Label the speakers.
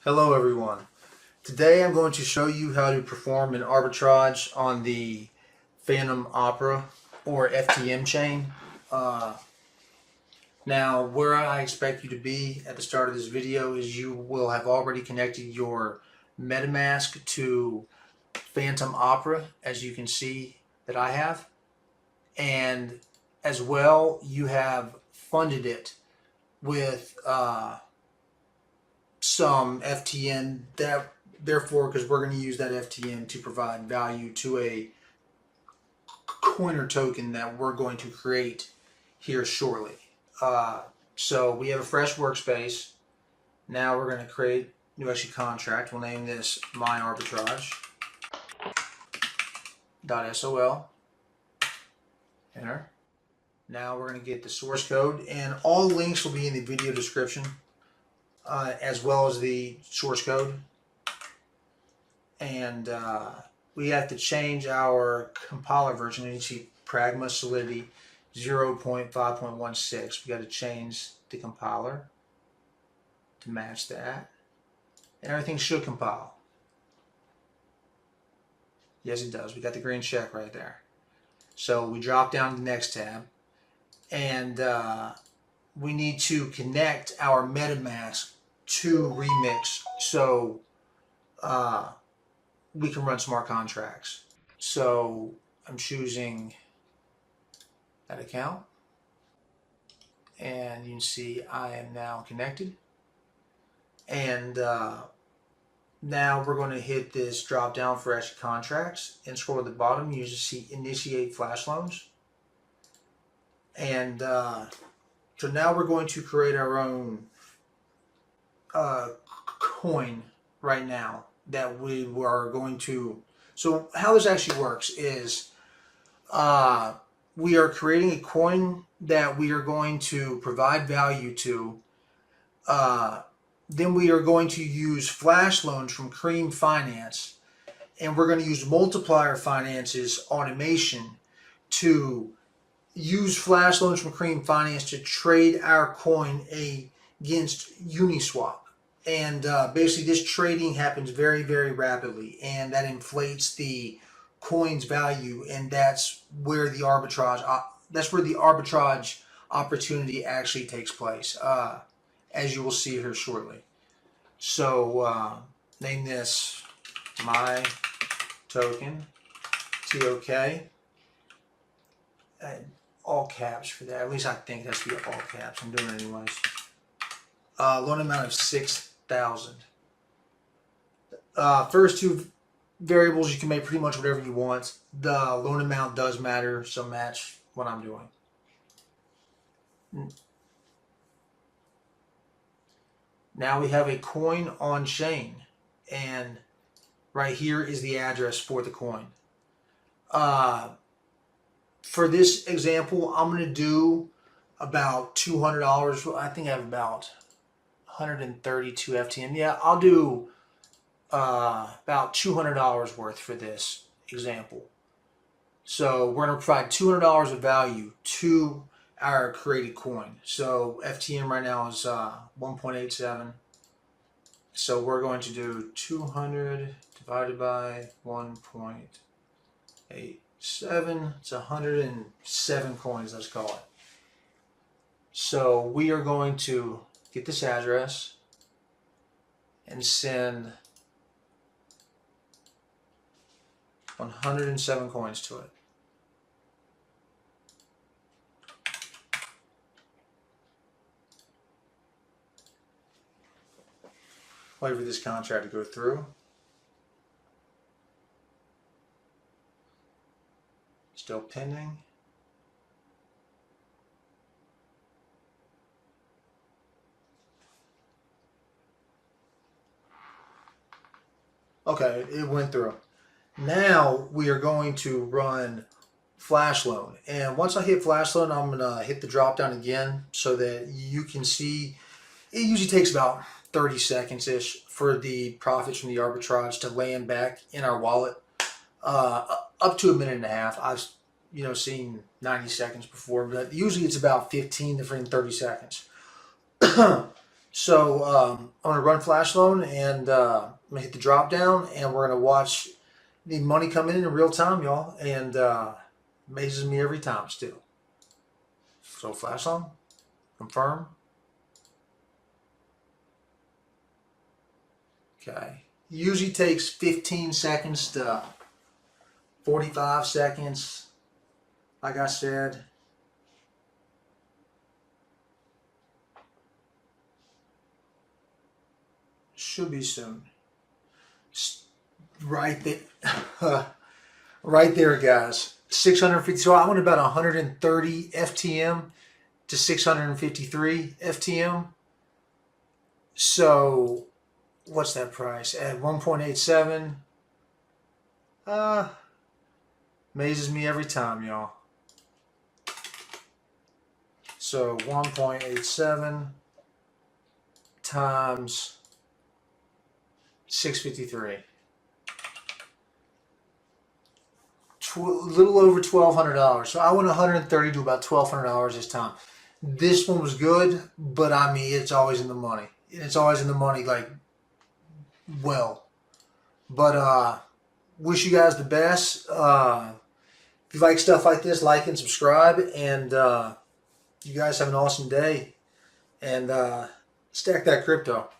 Speaker 1: Hello everyone. Today I'm going to show you how to perform an arbitrage on the Fantom Opera or FTM chain. Now where I expect you to be at the start of this video is you will have already connected your Metamask to Fantom Opera, as you can see that I have, and as well you have funded it with some FTM, therefore, because we're going to use that FTM to provide value to a coiner token that we're going to create here shortly. So we have a fresh workspace. Now we're going to create a new execute contract. We'll name this my arbitrage.sol. Enter. Now we're going to get the source code, and all links will be in the video description, as well as the source code. And we have to change our compiler version. You see Pragma Solidity 0.5.16. We got to change the compiler to match that, and everything should compile. Yes, it does. We got the green check right there. So we drop down to the next tab, and we need to connect our MetaMask to Remix so we can run smart contracts. So I'm choosing that account, and you can see I am now connected. And now we're going to hit this drop down for extra contracts and scroll to the bottom. You just see InitiateFlashLoans. And so now we're going to create our own coin right now that we are going to. So how this actually works is we are creating a coin that we are going to provide value to. Then we are going to use flash loans from Cream Finance, and we're going to use multiplier finance's automation to use flash loans from Cream Finance to trade our coin against Uniswap. And basically this trading happens very, very rapidly, and that inflates the coin's value, and that's where the arbitrage opportunity actually takes place, as you will see here shortly. So name this my token, TOK, and all caps for that. At least I think that's the all caps. I'm doing it anyways. Loan amount of 6,000. First two variables, you can make pretty much whatever you want. The loan amount does matter, so match what I'm doing. Now we have a coin on chain, and right here is the address for the coin. For this example, I'm going to do about $200. I think I have about 132 FTM. Yeah, I'll do about $200 worth for this example. So we're going to provide $200 of value to our created coin. So FTM right now is 1.87. So we're going to do 200 divided by 1.87. It's 107 coins, let's call it. So we are going to get this address and send 107 coins to it. Wait for this contract to go through. Still pending. Okay, it went through. Now we are going to run Flash Loan. And once I hit Flash Loan, I'm going to hit the drop down again so that you can see. It usually takes about 30 seconds-ish for the profits from the arbitrage to land back in our wallet. Up to a minute and a half. I've seen 90 seconds before, but usually it's about 15 to 30 seconds. So I'm going to run FlashLoan, and I'm going to hit the drop down, and we're going to watch the money come in real time, y'all. And amazes me every time still. So FlashLoan, confirm. Okay. Usually takes 15 seconds to 45 seconds. Like I said. Should be soon. Right there. Right there, guys. 650. So I went about 130 FTM to 653 FTM. So what's that price? At 1.87. Amazes me every time, y'all. So 1.87 times 653. A little over $1,200. So I went 130 to about $1,200 this time. This one was good, but I mean, it's always in the money. It's always in the money, like, well. But wish you guys the best. If you like stuff like this, like and subscribe. And you guys have an awesome day. And stack that crypto.